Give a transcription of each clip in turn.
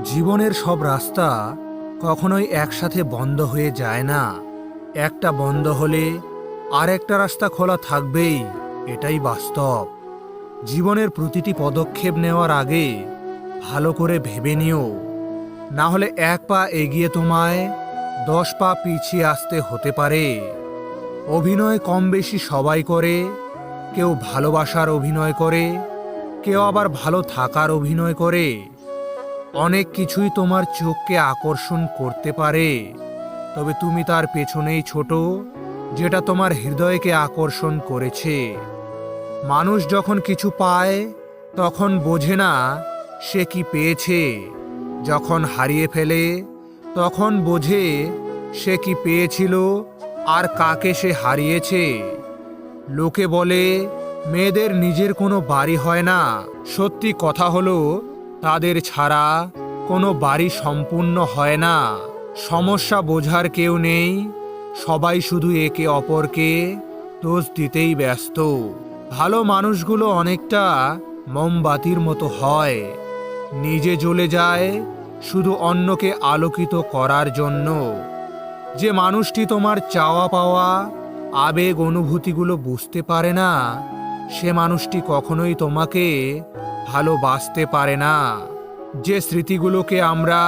জীবনের সব রাস্তা কখনোই একসাথে বন্ধ হয়ে যায় না। একটা বন্ধ হলে আর একটা রাস্তা খোলা থাকবেই, এটাই বাস্তব। জীবনের প্রতিটি পদক্ষেপ নেওয়ার আগে ভালো করে ভেবে নিও, না হলে এক পা এগিয়ে তোমায় 10 পা পিছিয়ে আসতে হতে পারে। অভিনয় কম বেশি সবাই করে, কেউ ভালোবাসার অভিনয় করে, কেউ আবার ভালো থাকার অভিনয় করে। অনেক কিছুই তোমার চোখকে আকর্ষণ করতে পারে, তবে তুমি তার পেছনেই ছোট যেটা তোমার হৃদয়কে আকর্ষণ করেছে। মানুষ যখন কিছু পায় তখন বোঝে না সে কি পেয়েছে, যখন হারিয়ে ফেলে তখন বোঝে সে কি পেয়েছিল আর কাকে সে হারিয়েছে। লোকে বলে মেয়েদের নিজের কোনো বাড়ি হয় না, সত্যি কথা হলো তাদের ছাড়া কোনো বাড়ি সম্পূর্ণ হয় না। সমস্যা বোঝার কেউ নেই, সবাই শুধু একে অপরকে দোষ দিতেই ব্যস্ত। ভালো মানুষগুলো অনেকটা মোমবাতির মতো হয়, নিজে জ্বলে যায় শুধু অন্যকে আলোকিত করার জন্য। যে মানুষটি তোমার চাওয়া পাওয়া আবেগ অনুভূতিগুলো বুঝতে পারে না, সে মানুষটি কখনোই তোমাকে ভালোবাসতে পারে না। যে স্মৃতিগুলোকে আমরা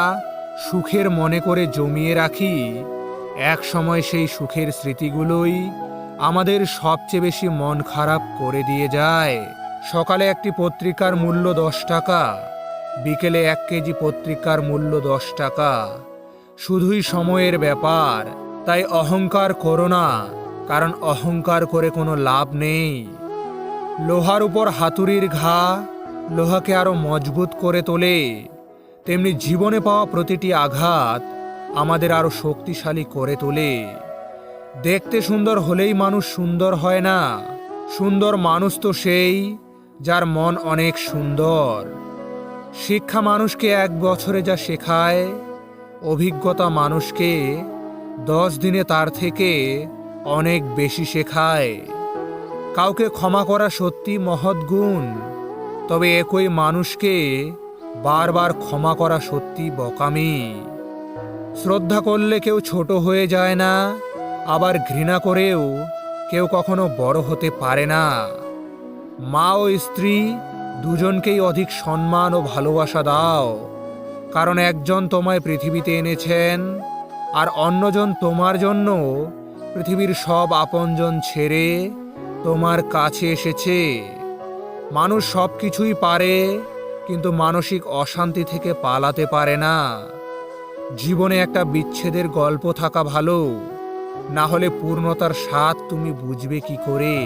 সুখের মনে করে জমিয়ে রাখি, এক সময় সেই সুখের স্মৃতিগুলোই আমাদের সবচেয়ে বেশি মন খারাপ করে দিয়ে যায়। সকালে একটি পত্রিকার মূল্য 10 টাকা, বিকেলে 1 কেজি পত্রিকার মূল্য 10 টাকা। শুধুই সময়ের ব্যাপার। তাই অহংকার করো না, কারণ অহংকার করে কোনো লাভ নেই। লোহার উপর হাতুড়ির ঘা লোহাকে আরো মজবুত করে তোলে, তেমনি জীবনে পাওয়া প্রতিটি আঘাত আমাদের আরো শক্তিশালী করে তোলে। দেখতে সুন্দর হলেই মানুষ সুন্দর হয় না, সুন্দর মানুষ তো সেই যার মন অনেক সুন্দর। শিক্ষা মানুষকে 1 বছরে যা শেখায়, অভিজ্ঞতা মানুষকে 10 দিনে তার থেকে অনেক বেশি শেখায়। কাউকে ক্ষমা করা সত্যি মহৎ গুণ, তবে একই মানুষকে বারবার ক্ষমা করা সত্যি বোকামি। শ্রদ্ধা করলে কেউ ছোট হয়ে যায় না, আবার ঘৃণা করেও কেউ কখনো বড় হতে পারে না। মা ও স্ত্রী দুজনকেই অধিক সম্মান ও ভালোবাসা দাও, কারণ একজন তোমায় পৃথিবীতে এনেছেন আর অন্যজন তোমার জন্য পৃথিবীর সব আপনজন ছেড়ে তোমার কাছে এসেছে। মানুষ সব কিছুই পারে, কিন্তু মানসিক অশান্তি থেকে পালাতে পারে না। জীবনে একটা বিচ্ছেদের গল্প থাকা ভালো, না হলে পূর্ণতার স্বাদ তুমি বুঝবে কি করে।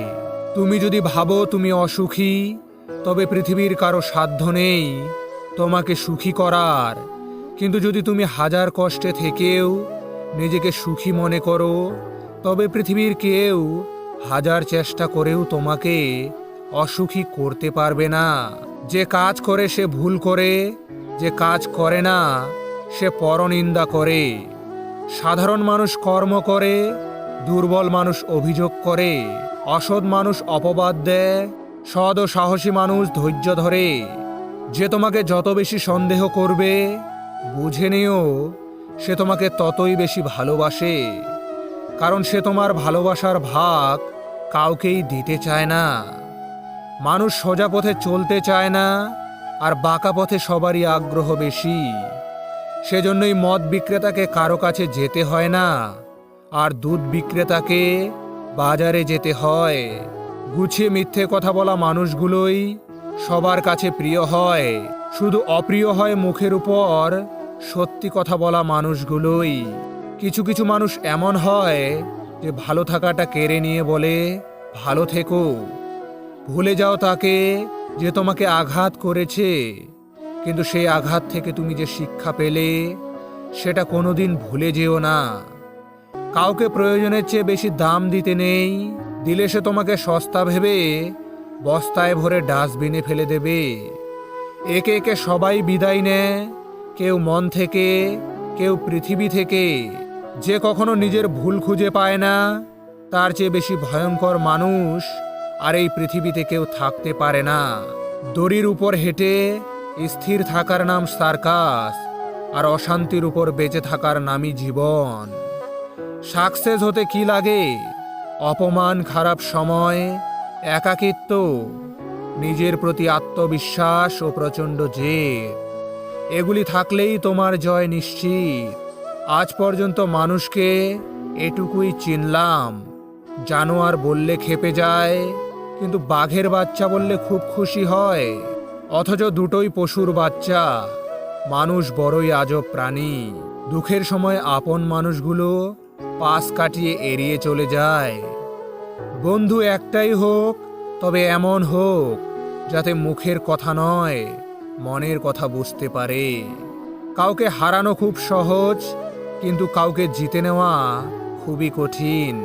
তুমি যদি ভাবো তুমি অসুখী, তবে পৃথিবীর কারো সাধ্য নেই তোমাকে সুখী করার। কিন্তু যদি তুমি হাজার কষ্টে থেকেও নিজেকে সুখী মনে করো, তবে পৃথিবীর কেউ হাজার চেষ্টা করেও তোমাকে অসুখী করতে পারবে না। যে কাজ করে সে ভুল করে, যে কাজ করে না সে পরনিন্দা করে। সাধারণ মানুষ কর্ম করে, দুর্বল মানুষ অভিযোগ করে, অসৎ মানুষ অপবাদ দেয়, সৎ ও সাহসী মানুষ ধৈর্য ধরে। যে তোমাকে যত বেশি সন্দেহ করবে, বুঝে নিও সে তোমাকে ততই বেশি ভালোবাসে, কারণ সে তোমার ভালোবাসার ভাগ কাউকেই দিতে চায় না। মানুষ সোজা পথে চলতে চায় না, আর বাঁকা পথে সবারই আগ্রহ বেশি। সেজন্যই মদ বিক্রেতাকে কারো কাছে যেতে হয় না, আর দুধ বিক্রেতাকে বাজারে যেতে হয়। গুছিয়ে মিথ্যে কথা বলা মানুষগুলোই সবার কাছে প্রিয় হয়, শুধু অপ্রিয় হয় মুখের উপর সত্যি কথা বলা মানুষগুলোই। কিছু কিছু মানুষ এমন হয় যে ভালো থাকাটা কেড়ে নিয়ে বলে ভালো থেকো। ভুলে যাও তাকে যে তোমাকে আঘাত করেছে, কিন্তু সেই আঘাত থেকে তুমি যে শিক্ষা পেলে সেটা কোনোদিন ভুলে যেও না। কাউকে প্রয়োজনের চেয়ে বেশি দাম দিতে নেই, দিলে সে তোমাকে সস্তা ভেবে বস্তায় ভরে ডাস্টবিনে ফেলে দেবে। একে একে সবাই বিদায় নেয়, কেউ মন থেকে, কেউ পৃথিবী থেকে। যে কখনো নিজের ভুল খুঁজে পায় না, তার চেয়ে বেশি ভয়ঙ্কর মানুষ আর এই পৃথিবীতে কেউ থাকতে পারে না। দড়ির উপর হেঁটে স্থির থাকার নাম সার্কাস, আর অশান্তির উপর বেঁচে থাকার নামই জীবন। সাকসেস হতে কি লাগে? অপমান, খারাপ সময়, একাকিত্ব, নিজের প্রতি আত্মবিশ্বাস ও প্রচণ্ড জেদ। এগুলি থাকলেই তোমার জয় নিশ্চিত। আজ পর্যন্ত মানুষকে এটুকুই চিনলাম, জানোয়ার বললে ক্ষেপে যায়, কিন্তু বাঘের বাচ্চা বললে খুব খুশি হয়। অথচ দুটোই পশুর বাচ্চা। মানুষ বড়ই আজব প্রাণী। দুঃখের সময় আপন মানুষগুলো পাশ কাটিয়ে এড়িয়ে চলে যায়। বন্ধু একটাই হোক, তবে এমন হোক যাতে মুখের কথা নয়, মনের কথা বুঝতে পারে। কাউকে হারানো খুব সহজ, কিন্তু কাউকে জিতে নেওয়া খুবই কঠিন।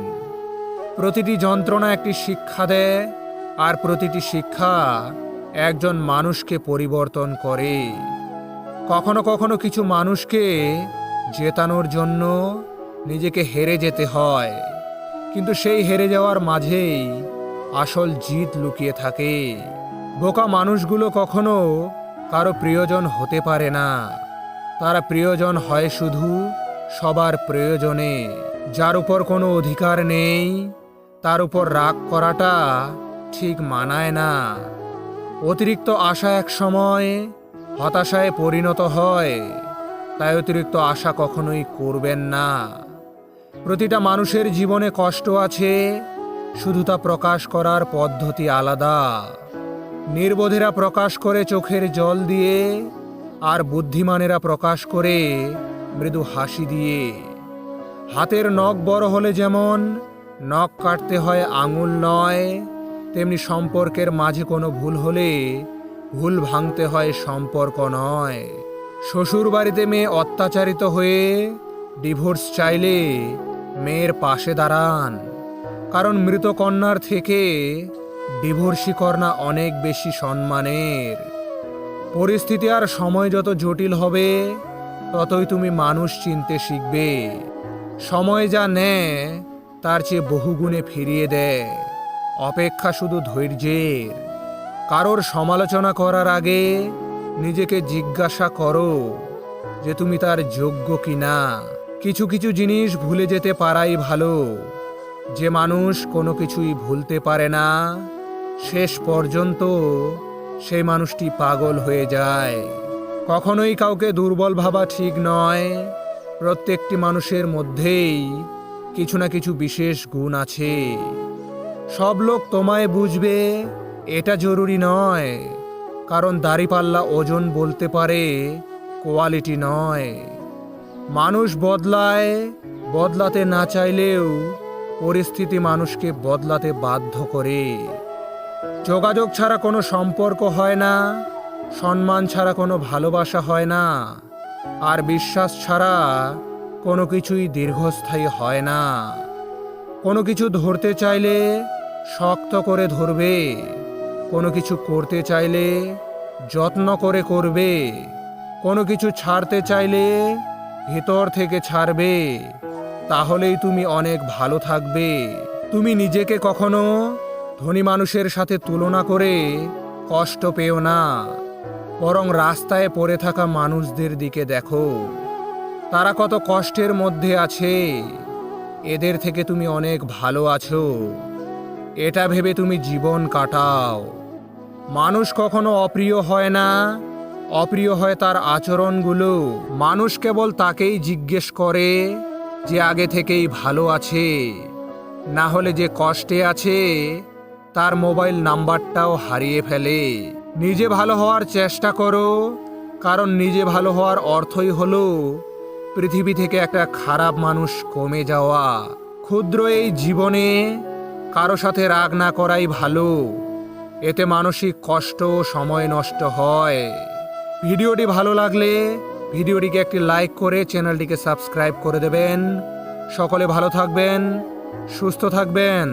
প্রতিটি যন্ত্রণা একটি শিক্ষা দেয়, আর প্রতিটি শিক্ষা একজন মানুষকে পরিবর্তন করে। কখনো কখনো কিছু মানুষকে জেতানোর জন্য নিজেকে হেরে যেতে হয়, কিন্তু সেই হেরে যাওয়ার মাঝেই আসল জিত লুকিয়ে থাকে। বোকা মানুষগুলো কখনো কারো প্রিয়জন হতে পারে না। তারা প্রিয়জন হয় শুধু সবার প্রয়োজনে। যার উপর কোনো অধিকার নেই, তার উপর রাগ করাটা ঠিক মানায় না। অতিরিক্ত আশা এক সময় হতাশায় পরিণত হয়, তাই অতিরিক্ত আশা কখনোই করবেন না। প্রতিটা মানুষের জীবনে কষ্ট আছে, শুধু তা প্রকাশ করার পদ্ধতি আলাদা। নির্বোধেরা প্রকাশ করে চোখের জল দিয়ে, আর বুদ্ধিমানেরা প্রকাশ করে মৃদু হাসি দিয়ে। হাতের নখ বড় হলে যেমন নখ কাটতে হয় আঙুল নয়, তেমনি সম্পর্কের মাঝে কোনো ভুল হলে ভুল ভাঙতে হয় সম্পর্ক নয়। শ্বশুর বাড়িতে মেয়ে অত্যাচারিত হয়ে ডিভোর্স চাইলে মেয়ের পাশে দাঁড়ান, কারণ মৃত কন্যার থেকে ডিভোর্সি কন্যা অনেক বেশি সম্মানের। পরিস্থিতি আর সময় যত জটিল হবে, ততই তুমি মানুষ চিনতে শিখবে। সময় যা নেয় তার চেয়ে বহুগুণে ফিরিয়ে দেয়। অপেক্ষা শুধু ধৈর্যের। কারোর সমালোচনা করার আগে নিজেকে জিজ্ঞাসা করো যে তুমি তার যোগ্য কিনা। কিছু কিছু জিনিস ভুলে যেতে পারাই ভালো। যে মানুষ কোনো কিছুই ভুলতে পারে না, শেষ পর্যন্ত সেই মানুষটি পাগল হয়ে যায়। কখনোই কাউকে দুর্বল ভাবা ঠিক নয়। প্রত্যেকটি মানুষের মধ্যেই কিছু না কিছু বিশেষ গুণ আছে। সব লোক তোমায় বুঝবে এটা জরুরি নয়, কারণ দাড়িপাল্লা ওজন বলতে পারে, কোয়ালিটি নয়। মানুষ বদলায়, বদলাতে না চাইলেও পরিস্থিতি মানুষকে বদলাতে বাধ্য করে। যোগাযোগ ছাড়া কোনো সম্পর্ক হয় না, সম্মান ছাড়া কোনো ভালোবাসা হয় না, আর বিশ্বাস ছাড়া কোনো কিছুই দীর্ঘস্থায়ী হয় না। কোনো কিছু ধরতে চাইলে শক্ত করে ধরবে, কোনো কিছু করতে চাইলে যত্ন করে করবে, কোনো কিছু ছাড়তে চাইলে ভেতর থেকে ছাড়বে। তাহলেই তুমি অনেক ভালো থাকবে। তুমি নিজেকে কখনো ধনী মানুষের সাথে তুলনা করে কষ্ট পেও না, বরং রাস্তায় পড়ে থাকা মানুষদের দিকে দেখো। তারা কত কষ্টের মধ্যে আছে, এদের থেকে তুমি অনেক ভালো আছো, এটা ভেবে তুমি জীবন কাটাও। মানুষ কখনো অপ্রিয় হয় না, অপ্রিয় হয় তার আচরণগুলো। মানুষ কেবল তাকেই জিজ্ঞেস করে যে আগে থেকেই ভালো আছে, না হলে যে কষ্টে আছে তার মোবাইল নাম্বারটাও হারিয়ে ফেলে। নিজে ভালো হওয়ার চেষ্টা করো, কারণ নিজে ভালো হওয়ার অর্থই হলো পৃথিবী থেকে একটা খারাপ মানুষ কমে যাওয়া। ক্ষুদ্র এই জীবনে কারো সাথে রাগ না করাই ভালো, এতে মানসিক কষ্ট ও সময় নষ্ট হয়। ভিডিওটি ভালো লাগলে ভিডিওটিকে একটি লাইক করে চ্যানেলটিকে সাবস্ক্রাইব করে দেবেন। সকলে ভালো থাকবেন, সুস্থ থাকবেন।